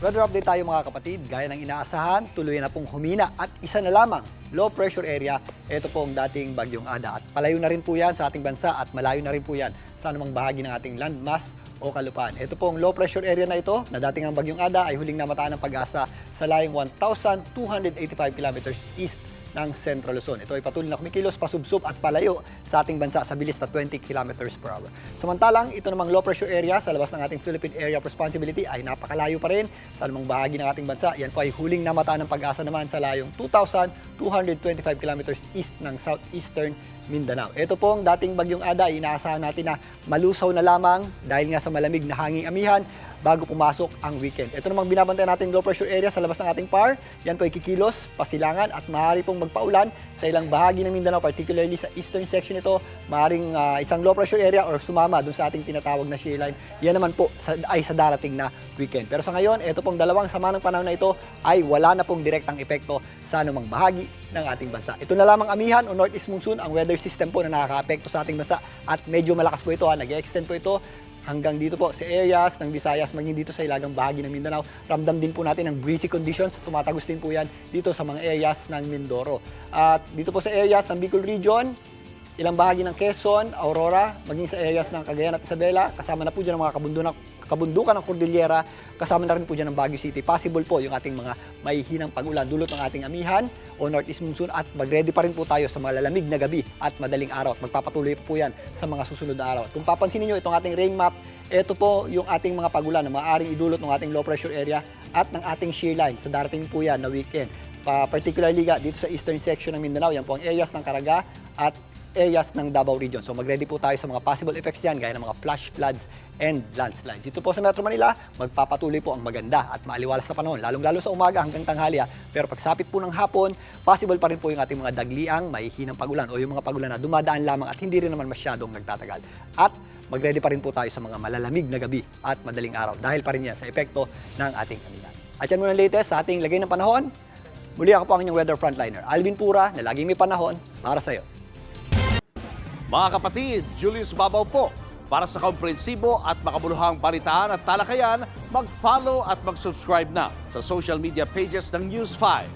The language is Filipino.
Weather update tayo mga kapatid. Gaya ng inaasahan, tuloy na pong humina at isa na lamang low pressure area. Ito po ang dating Bagyong Ada. At palayo na rin po yan sa ating bansa at malayo na rin po yan sa anumang bahagi ng ating landmass o kalupaan. Ito po ang low pressure area na ito na dating ang Bagyong Ada ay huling namataan ng Pag-asa sa layong 1,285 kilometers east ng Central Luzon. Ito ay patuloy na kumikilos, pasubsob at palayo sa ating bansa sa bilis na 20 kilometers per hour. Samantalang, ito namang low pressure area sa labas ng ating Philippine Area of Responsibility ay napakalayo pa rin sa anumang bahagi ng ating bansa. Yan po ay huling namataan ng Pag-asa naman sa layong 2,225 kilometers east ng southeastern Mindanao. Ito pong dating Bagyong Ada ay inaasahan natin na malusaw na lamang dahil nga sa malamig na hanging amihan bago pumasok ang weekend. Ito namang binabantayan natin low pressure area sa labas ng ating PAR. Yan po ay kikilos, pasilangan at maaari pong magpaulan sa ilang bahagi ng Mindanao, particularly sa eastern section ito. Maaring isang low pressure area or sumama dun sa ating tinatawag na shear line. Yan naman po ay sa darating na weekend. Pero sa ngayon, ito pong dalawang sama ng panahon na ito ay wala na pong direktang epekto sa anumang bahagi ng ating bansa. Ito na lamang amihan o northeast monsoon, ang weather system po na nakaka-apekto sa ating bansa at medyo malakas po ito, nag-extend po ito hanggang dito po sa areas ng Visayas, maging dito sa ilagang bahagi ng Mindanao. Ramdam din po natin ang breezy conditions, tumatagos din po yan dito sa mga areas ng Mindoro. At dito po sa areas ng Bicol Region, ilang bahagi ng Quezon, Aurora, maging sa areas ng Cagayan at Isabela, kasama na po dyan ang mga kabundukan ng Cordillera, kasama na rin po dyan ng Baguio City. Possible po yung ating mga mahihinang pag-ulan dulot ng ating amihan o northeast monsoon at mag-ready pa rin po tayo sa mga lalamig na gabi at madaling araw at magpapatuloy po yan sa mga susunod na araw. At kung papansin niyo itong ating rain map, ito po yung ating mga pag-ulan na maaaring idulot ng ating low pressure area at ng ating shear line. Sa darating po yan na weekend. Particularly dito sa eastern section ng Mindanao, yan po ang areas ng Caraga at areas ng Davao Region. So mag-ready po tayo sa mga possible effects yan gaya ng mga flash floods and landslides. Dito po sa Metro Manila, magpapatuloy po ang maganda at maaliwalas na panahon, lalong-lalo sa umaga hanggang tanghali. Pero pagsapit po ng hapon, possible pa rin po yung ating mga dagliang mahihinang pag-ulan o yung mga pag-ulan na dumadaan lamang at hindi rin naman masyadong nagtatagal. At mag-ready pa rin po tayo sa mga malalamig na gabi at madaling araw dahil pa rin yan sa epekto ng ating amihan. At yan muna ang latest sa ating lagay ng panahon. Muli ako po ang inyong weather frontliner, Alvin Pura, na laging may panahon para sa iyo. Mga kapatid, Julius Babaw po. Para sa komprehensibo at makabuluhang balitaan at talakayan, mag-follow at mag-subscribe na sa social media pages ng News 5.